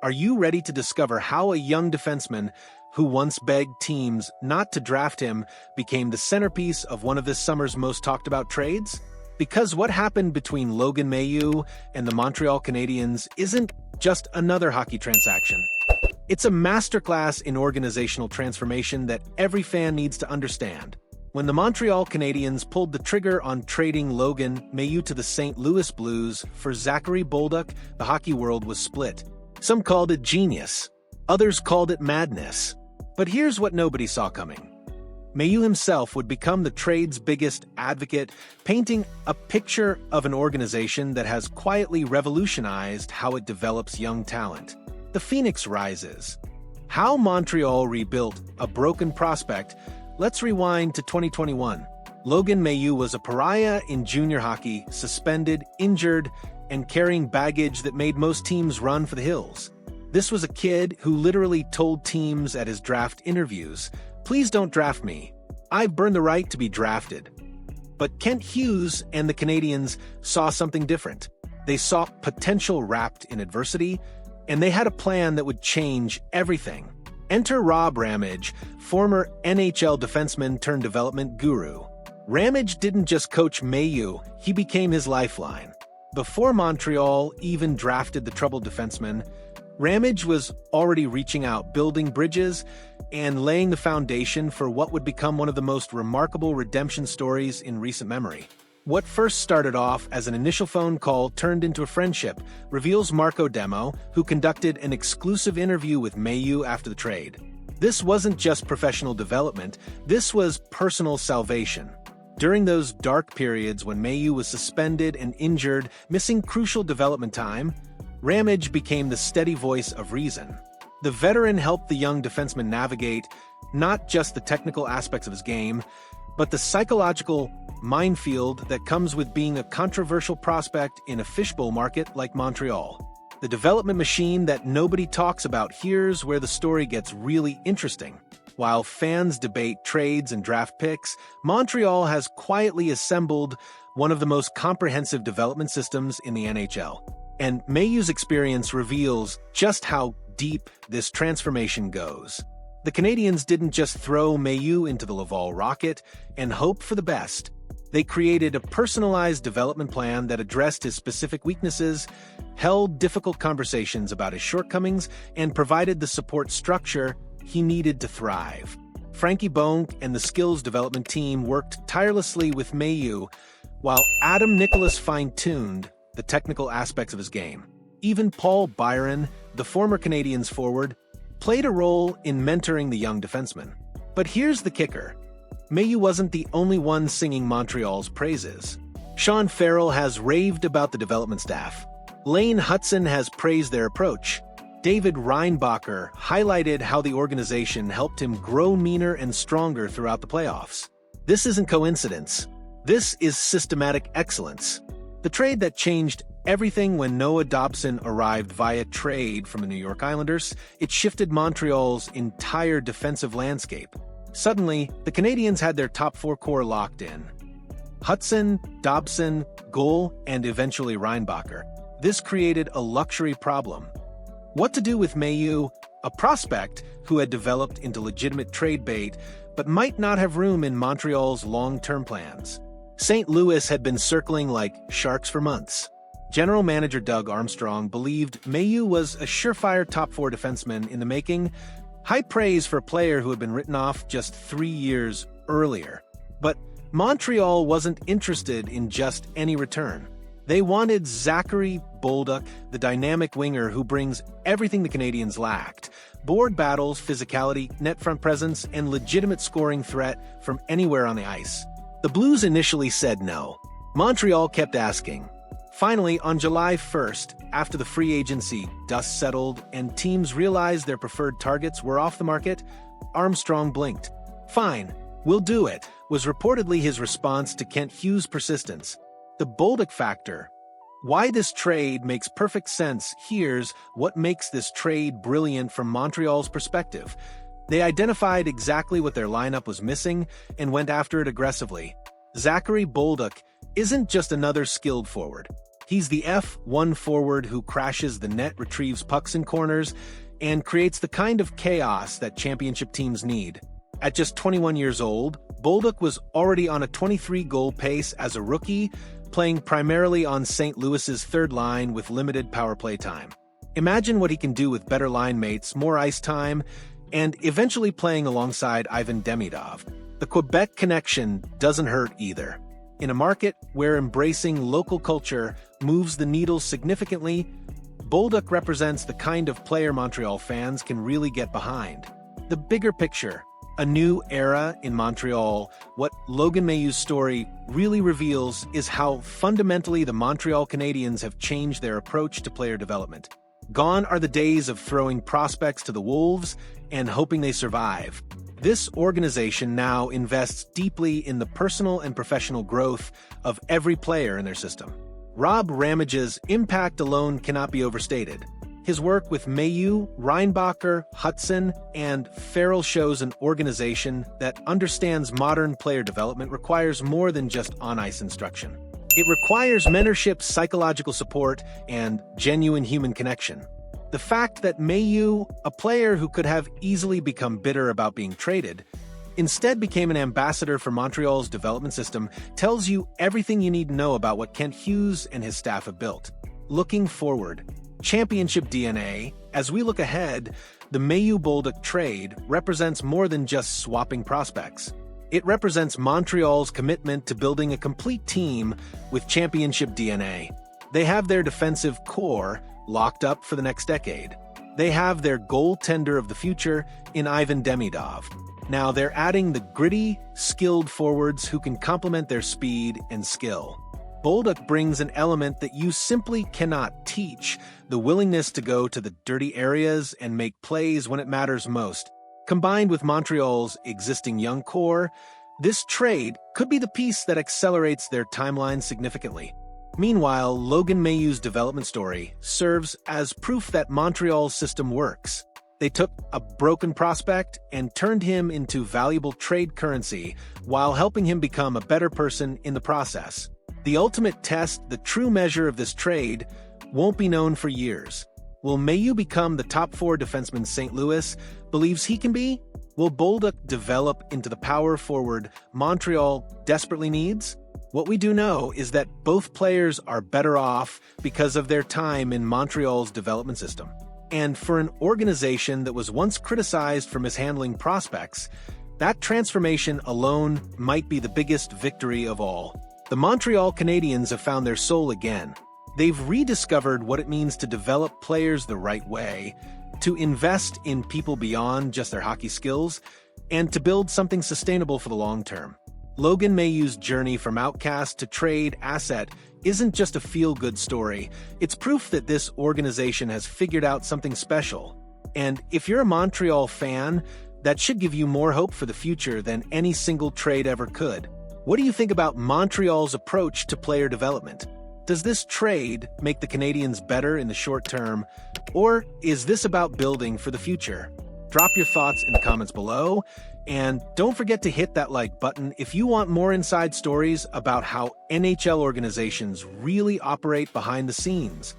Are you ready to discover how a young defenseman who once begged teams not to draft him became the centerpiece of one of this summer's most talked about trades? Because what happened between Logan Mailloux and the Montreal Canadiens isn't just another hockey transaction. It's a masterclass in organizational transformation that every fan needs to understand. When the Montreal Canadiens pulled the trigger on trading Logan Mailloux to the St. Louis Blues for Zachary Bolduc, the hockey world was split. Some called it genius. Others called it madness. But here's what nobody saw coming. Mayu himself would become the trade's biggest advocate, painting a picture of an organization that has quietly revolutionized how it develops young talent. The Phoenix rises. How Montreal rebuilt a broken prospect. Let's rewind to 2021. Logan Mailloux was a pariah in junior hockey, suspended, injured, and carrying baggage that made most teams run for the hills. This was a kid who literally told teams at his draft interviews, "Please don't draft me. I've burned the right to be drafted." But Kent Hughes and the Canadiens saw something different. They saw potential wrapped in adversity, and they had a plan that would change everything. Enter Rob Ramage, former NHL defenseman turned development guru. Ramage didn't just coach Mayu, he became his lifeline. Before Montreal even drafted the troubled defenseman, Ramage was already reaching out, building bridges, and laying the foundation for what would become one of the most remarkable redemption stories in recent memory. What first started off as an initial phone call turned into a friendship, reveals Marco Demo, who conducted an exclusive interview with Mayu after the trade. This wasn't just professional development, this was personal salvation. During those dark periods when Mayu was suspended and injured, missing crucial development time, Ramage became the steady voice of reason. The veteran helped the young defenseman navigate not just the technical aspects of his game, but the psychological minefield that comes with being a controversial prospect in a fishbowl market like Montreal. The development machine that nobody talks about. Here's where the story gets really interesting. While fans debate trades and draft picks, Montreal has quietly assembled one of the most comprehensive development systems in the NHL. And Mayu's experience reveals just how deep this transformation goes. The Canadiens didn't just throw Mayu into the Laval Rocket and hope for the best. They created a personalized development plan that addressed his specific weaknesses, held difficult conversations about his shortcomings, and provided the support structure he needed to thrive. Frankie Bonk and the skills development team worked tirelessly with Mayu, while Adam Nicholas fine-tuned the technical aspects of his game. Even Paul Byron, the former Canadiens forward, played a role in mentoring the young defenseman. But here's the kicker. Mayu wasn't the only one singing Montreal's praises. Sean Farrell has raved about the development staff. Lane Hutson has praised their approach. David Reinbacher highlighted how the organization helped him grow meaner and stronger throughout the playoffs. This isn't coincidence. This is systematic excellence. The trade that changed everything when Noah Dobson arrived via trade from the New York Islanders, it shifted Montreal's entire defensive landscape. Suddenly, the Canadiens had their top four core locked in. Hutson, Dobson, Goal, and eventually Reinbacher. This created a luxury problem. What to do with Mayu, a prospect who had developed into legitimate trade bait, but might not have room in Montreal's long-term plans. St. Louis had been circling like sharks for months. General manager Doug Armstrong believed Mayu was a surefire top-four defenseman in the making, high praise for a player who had been written off just 3 years earlier. But Montreal wasn't interested in just any return. They wanted Zachary Bolduc, the dynamic winger who brings everything the Canadiens lacked: board battles, physicality, net front presence, and legitimate scoring threat from anywhere on the ice. The Blues initially said no. Montreal kept asking. Finally, on July 1st, after the free agency dust settled and teams realized their preferred targets were off the market, Armstrong blinked. "Fine, we'll do it," was reportedly his response to Kent Hughes' persistence. The Boldic Factor. Why this trade makes perfect sense. Here's what makes this trade brilliant from Montreal's perspective. They identified exactly what their lineup was missing and went after it aggressively. Zachary Bolduc isn't just another skilled forward. He's the F1 forward who crashes the net, retrieves pucks in corners, and creates the kind of chaos that championship teams need. At just 21 years old, Bolduc was already on a 23-goal pace as a rookie, playing primarily on St. Louis's third line with limited power play time. Imagine what he can do with better line mates, more ice time, and eventually playing alongside Ivan Demidov. The Quebec connection doesn't hurt either. In a market where embracing local culture moves the needle significantly, Bolduc represents the kind of player Montreal fans can really get behind. The bigger picture, a new era in Montreal, what Logan Mailloux's story really reveals is how fundamentally the Montreal Canadiens have changed their approach to player development. Gone are the days of throwing prospects to the wolves and hoping they survive. This organization now invests deeply in the personal and professional growth of every player in their system. Rob Ramage's impact alone cannot be overstated. His work with Mayu, Reinbacher, Hudson, and Farrell shows an organization that understands modern player development requires more than just on-ice instruction. It requires mentorship, psychological support, and genuine human connection. The fact that Mayu, a player who could have easily become bitter about being traded, instead became an ambassador for Montreal's development system tells you everything you need to know about what Kent Hughes and his staff have built. Looking forward, championship DNA, as we look ahead, the Mayu-Bolduc trade represents more than just swapping prospects. It represents Montreal's commitment to building a complete team with championship DNA. They have their defensive core locked up for the next decade. They have their goaltender of the future in Ivan Demidov. Now they're adding the gritty, skilled forwards who can complement their speed and skill. Bolduc brings an element that you simply cannot teach, the willingness to go to the dirty areas and make plays when it matters most. Combined with Montreal's existing young core, this trade could be the piece that accelerates their timeline significantly. Meanwhile, Logan Mailloux's development story serves as proof that Montreal's system works. They took a broken prospect and turned him into valuable trade currency while helping him become a better person in the process. The ultimate test, the true measure of this trade, won't be known for years. Will Mailloux become the top 4 defenseman St. Louis believes he can be? Will Bolduc develop into the power forward Montreal desperately needs? What we do know is that both players are better off because of their time in Montreal's development system. And for an organization that was once criticized for mishandling prospects, that transformation alone might be the biggest victory of all. The Montreal Canadiens have found their soul again. They've rediscovered what it means to develop players the right way, to invest in people beyond just their hockey skills, and to build something sustainable for the long term. Logan Mailloux's journey from outcast to trade asset isn't just a feel-good story. It's proof that this organization has figured out something special. And if you're a Montreal fan, that should give you more hope for the future than any single trade ever could. What do you think about Montreal's approach to player development? Does this trade make the Canadiens better in the short term, or is this about building for the future? Drop your thoughts in the comments below, and don't forget to hit that like button if you want more inside stories about how NHL organizations really operate behind the scenes.